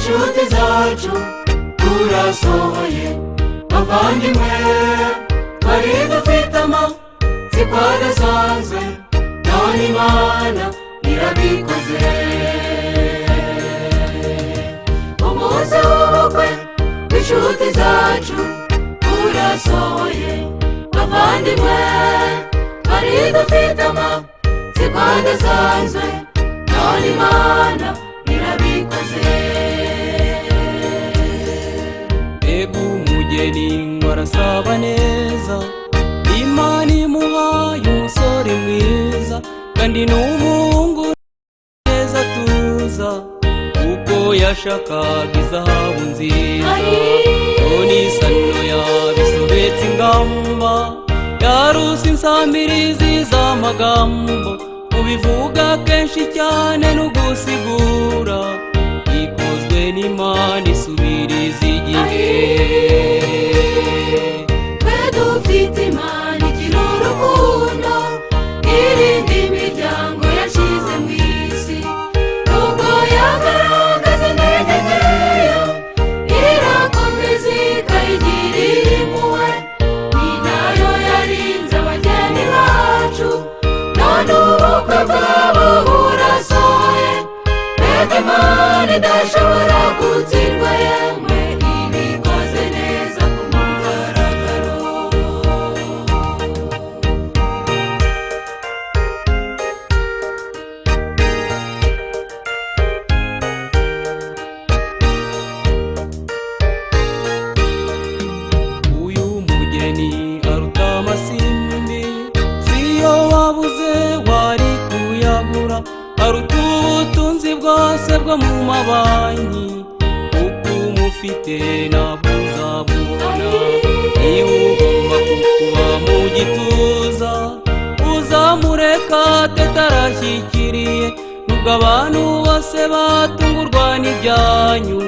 inshuti zacu turasohoye bavandimwe twari dufite amatsiko adasanzwe none Imana irabikoze umunsi w'ubukwe w'inshuti zacu urasohoye bavandimwe twari dufite amatsiko adasanzwe none Imana irabikoze ego umugeni warasaba neza Imana imuhaye umusore mwiza kandi n'umuhungu neza tuza uko yashakaga izahabu nziza none isano yabisobetse ingamba yaruse insamirizi z'amagambo ubivuga kenshi cyane n'ugusigura ikozwe n'Imana isubiriza igihe twe dufite Imana igira urukundo irinda imiryango yashize mu isi nubwo yagaragaza intege nkeya irakomeza ikayigirira impuhwe ni nayo yarinze abageni bacu none ubukwe bwabo burasohoye mbega Imana idashobora gutsindwa yemwe ibikoze neza ku mugaragaro uyu mugeni aruta amasimbi siyo wabuze wari kuyagura aruta ubutunzi bwose bwo mu mabanki kuko umufite ntabwo uzabubona niba ugomba kuba mu gituza uzamureka atarashyikiriye nubwo abantu bose batungurwa n'ibyanyu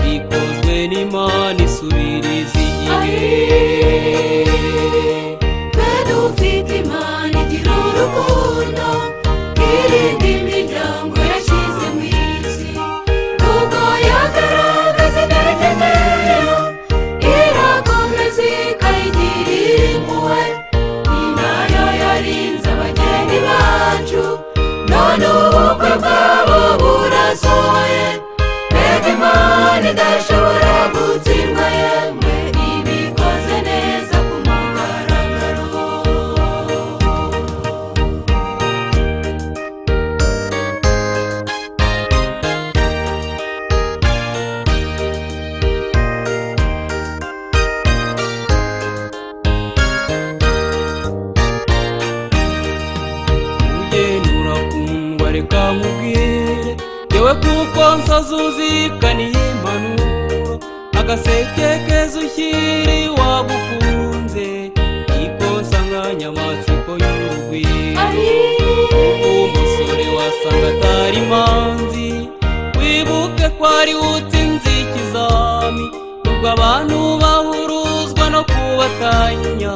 bikozwe n'Imana isubiriza igihe twe dufite Imana igira urukundo irinda imiryango yashize mu isi nubwo yagaragaza intege nkeya irakomeza ikayigirira impuhwe ni nayo yarinze abageni bacu none ubukwe bwabo burasohoye mbega Imana idashobora gutsindwa yemwe ibikoze neza ku mugaragaro ugenda urakundwa reka mubwire yewe kuko nsazi uzikaniye impanuro agaseke keza ushyiri wagukunze ikosa nkanyamatsiko y'urugwiro kuko umusore wasanga atari imanzi wibuke ko ari utsinze ikizami nubwo abantu bahuruzwa no kubatanya